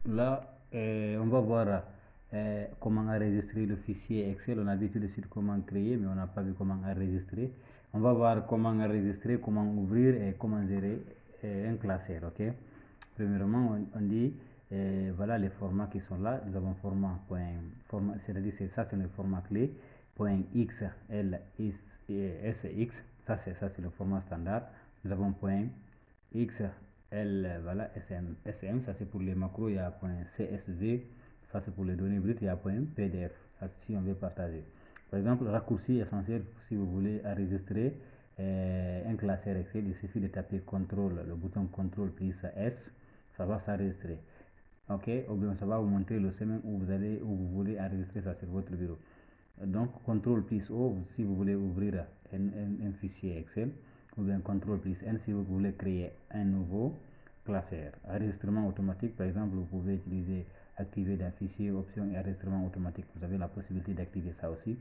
Là, on va voir comment enregistrer le fichier Excel. On a vu tout de suite comment créer, mais on n'a pas vu comment enregistrer. On va voir comment enregistrer, comment ouvrir et comment gérer un classeur. Ok. Premièrement, on dit voilà les formats qui sont là. Nous avons format, c'est-à-dire ça c'est le format clé point X, L, S, X. Ça c'est le format standard. Nous avons point X, L, voilà, SM, ça c'est pour les macros, il y a point CSV, ça c'est pour les données brutes, il y a point PDF, ça si on veut partager. Par exemple, raccourci essentiel, si vous voulez enregistrer un classeur Excel, il suffit de taper CTRL, le bouton CTRL plus S, ça va s'enregistrer. Ok, ou bien ça va vous montrer le chemin où vous voulez enregistrer ça sur votre bureau. Donc, CTRL plus O si vous voulez ouvrir un fichier Excel, ou bien CTRL plus N si vous voulez créer un nouveau classeur. Enregistrement automatique, par exemple, vous pouvez utiliser activer d'un fichier, option et enregistrement automatique. Vous avez la possibilité d'activer ça aussi.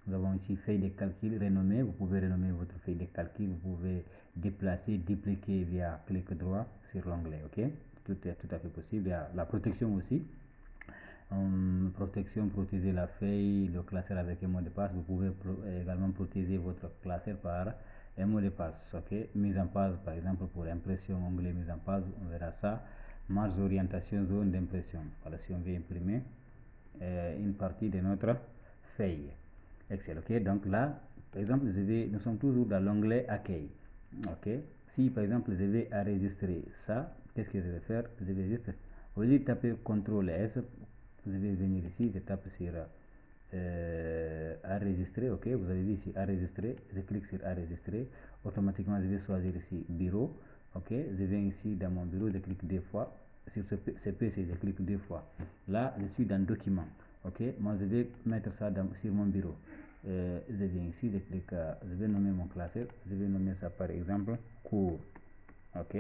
Nous avons ici feuille de calcul renommée. Vous pouvez renommer votre feuille de calcul. Vous pouvez déplacer, dupliquer via clic droit sur l'onglet. Ok, tout est tout à fait possible. Il y a la protection aussi. Protection, protéger la feuille, le classeur avec un mot de passe. Vous pouvez également protéger votre classeur par un mot de passe. Ok, mise en page par exemple pour impression, onglet mise en page, on verra ça. Marge d'orientation, zone d'impression. Voilà, si on veut imprimer une partie de notre feuille Excel. Ok, donc là, par exemple, nous sommes toujours dans l'onglet accueil. Ok, si par exemple je vais enregistrer ça, qu'est-ce que je vais faire? Je vais juste, au lieu de taper CTRL S, je vais venir ici, je tape sur enregistrer. Ok, vous avez vu ici enregistrer, je clique sur enregistrer, automatiquement je vais choisir ici bureau. Ok, je viens ici dans mon bureau, je clique deux fois sur ce PC, je clique deux fois. Là je suis dans document. Ok, moi je vais mettre ça sur mon bureau. Je viens ici, je clique, je vais nommer mon classeur, je vais nommer ça par exemple cours. Ok,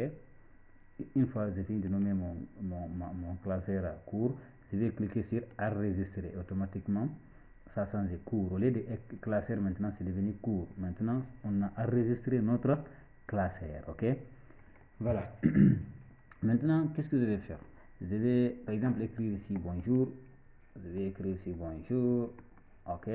une fois j'ai fini de nommer mon classeur cours, je vais cliquer sur enregistrer. Automatiquement ça change cours. Au lieu de classeur, maintenant c'est devenu cours. Maintenant on a enregistré notre classeur. Ok, voilà. Maintenant qu'est-ce que je vais faire? Je vais par exemple écrire ici bonjour. Je vais écrire ici bonjour. Ok,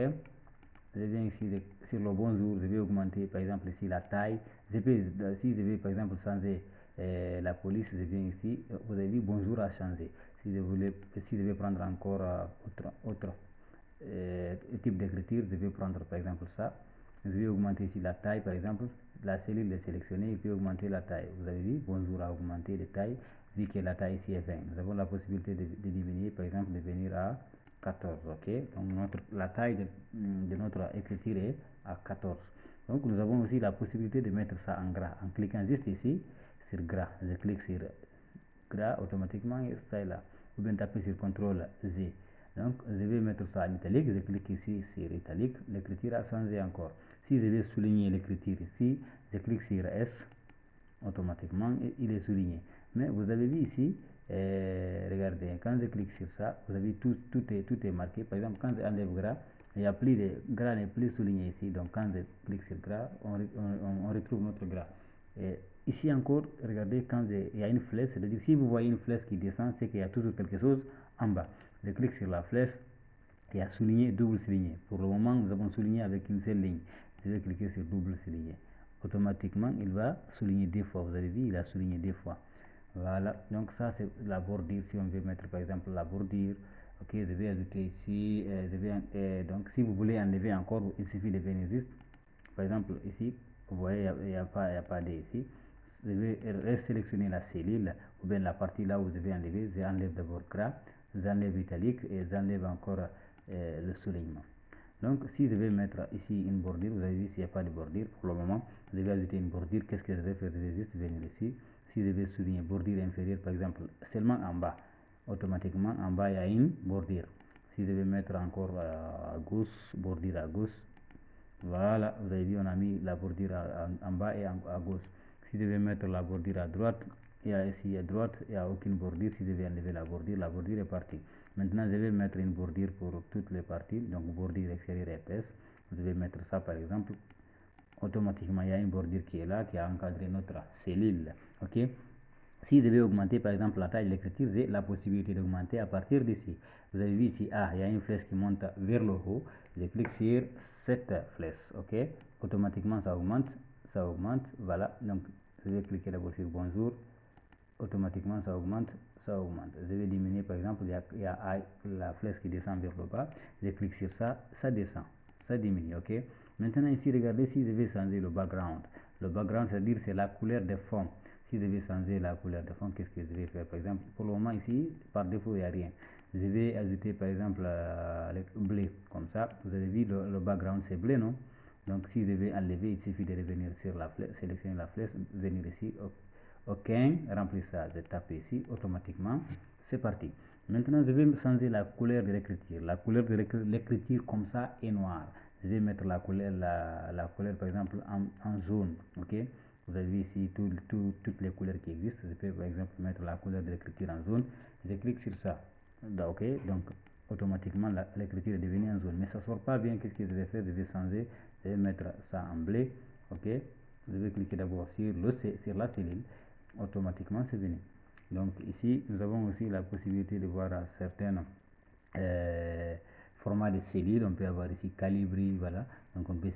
je viens ici sur le bonjour, je vais augmenter par exemple ici la taille. Si je vais par exemple changer la police, je viens ici, vous avez vu bonjour a changé. Si je vais prendre encore autre type d'écriture, je vais prendre par exemple ça. Je vais augmenter ici la taille par exemple, la cellule est sélectionnée, il peut augmenter la taille. Vous avez vu, bonjour a augmenté de taille, vu que la taille ici est 20. Nous avons la possibilité de diminuer, par exemple de venir à 14. Ok, donc la taille de notre écriture est à 14. Donc nous avons aussi la possibilité de mettre ça en gras en cliquant juste ici sur gras. Je clique sur gras, automatiquement ça est là. Ou bien taper sur CTRL Z. Donc je vais mettre ça en italique, je clique ici sur italique, l'écriture a changé encore. Si je vais souligner l'écriture ici, je clique sur S, automatiquement il est souligné. Mais vous avez vu ici, regardez, quand je clique sur ça, vous avez tout est marqué. Par exemple, quand j'enlève gras, il y a plus de gras n'est plus souligné ici. Donc quand je clique sur gras, on retrouve notre gras. Et ici encore, regardez, quand il y a une flèche, c'est-à-dire si vous voyez une flèche qui descend, c'est qu'il y a toujours quelque chose en bas. Je clique sur la flèche, il y a souligné, double souligné. Pour le moment, nous avons souligné avec une seule ligne. Je vais cliquer sur double souligné. Automatiquement, il va souligner deux fois. Vous avez vu, il a souligné deux fois. Voilà, donc ça c'est la bordure. Si on veut mettre par exemple la bordure, ok, je vais ajouter ici, donc si vous voulez enlever encore, il suffit de venir juste, par exemple ici, vous voyez, il n'y a pas de ici. Je vais sélectionner la cellule, ou bien la partie là où je vais enlever. J'enlève d'abord gras, j'enlève italique et j'enlève encore le soulignement. Donc si je vais mettre ici une bordure, vous avez vu s'il n'y a pas de bordure pour le moment, je vais ajouter une bordure. Qu'est-ce que je vais faire? Je vais juste venir ici. Si je vais souligner bordure inférieure par exemple, seulement en bas, automatiquement en bas il y a une bordure. Si je vais mettre encore à gauche, bordure à gauche, voilà, vous avez vu, on a mis la bordure en bas et à gauche. Si je vais mettre la bordure à droite, il y a ici à droite, il n'y a aucune bordure. Si je vais enlever la bordure est partie. Maintenant, je vais mettre une bordure pour toutes les parties, donc bordure extérieure épaisse. Je vais mettre ça par exemple. Automatiquement, il y a une bordure qui est là, qui a encadré notre cellule. Ok. Si vous devez augmenter par exemple la taille de l'écriture, j'ai la possibilité d'augmenter à partir d'ici. Vous avez vu ici, il y a une flèche qui monte vers le haut. Je clique sur cette flèche, ok. Automatiquement ça augmente, voilà. Donc je vais cliquer d'abord sur bonjour. Automatiquement ça augmente, Je vais diminuer par exemple, il y a la flèche qui descend vers le bas. Je clique sur ça, ça descend, ça diminue, ok. Maintenant ici, regardez si je vais changer le background. Le background, c'est-à-dire c'est la couleur de fond. Si je vais changer la couleur de fond, qu'est-ce que je vais faire? Par exemple, pour le moment ici, par défaut, il n'y a rien. Je vais ajouter par exemple le bleu, comme ça. Vous avez vu, le background c'est bleu, non? Donc si je vais enlever, il suffit de revenir sur la flèche, sélectionner la flèche, venir ici, ok, remplissage, je tape ici, automatiquement, c'est parti. Maintenant, je vais changer la couleur de l'écriture. La couleur de l'écriture comme ça est noire. Je vais mettre la couleur, la couleur par exemple en jaune, ok. Vous avez ici toutes les couleurs qui existent. Je peux par exemple mettre la couleur de l'écriture en jaune. Je clique sur ça, ok. Donc automatiquement l'écriture est devenue en jaune, mais ça sort pas bien. Qu'est-ce que je vais faire? Je vais changer, je vais mettre ça en bleu, ok. Je vais cliquer d'abord sur la cellule. Automatiquement c'est venu. Donc ici nous avons aussi la possibilité de voir certains formats de cellules. On peut avoir ici calibri, voilà. Donc on peut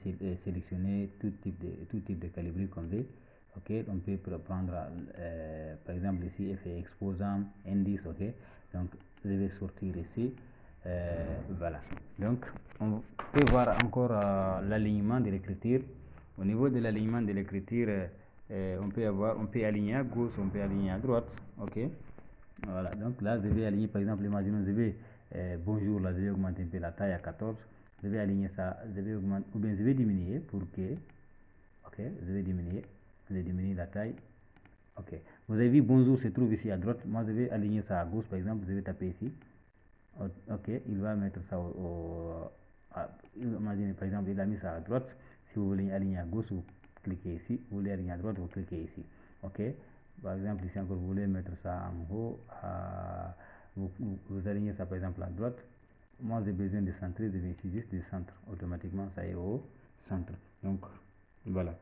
sélectionner tout type de calibri qu'on veut, ok. On peut prendre par exemple ici effet exposant, indice, ok. Donc je vais sortir ici, voilà. Donc on peut voir encore l'alignement de l'écriture. Au niveau de l'alignement de l'écriture, on peut aligner à gauche, on peut aligner à droite, ok. Voilà, donc là je vais aligner, par exemple, imaginons je vais bonjour, là je vais augmenter un peu la taille à 14. Je vais aligner ça, je vais augmenter, ou bien je vais diminuer pour que, ok, je vais diminuer la taille, ok. Vous avez vu bonjour se trouve ici à droite, moi je vais aligner ça à gauche, par exemple, je vais taper ici, ok. Il va mettre ça imaginez par exemple il a mis ça à droite. Si vous voulez aligner à gauche, vous cliquez ici. Vous voulez aligner à droite, vous cliquez ici, ok. Par exemple ici encore, vous voulez mettre ça en haut, vous alignez ça par exemple à droite. Moi j'ai besoin de centrer, je vais ici juste de centre, automatiquement ça est au centre. Donc voilà.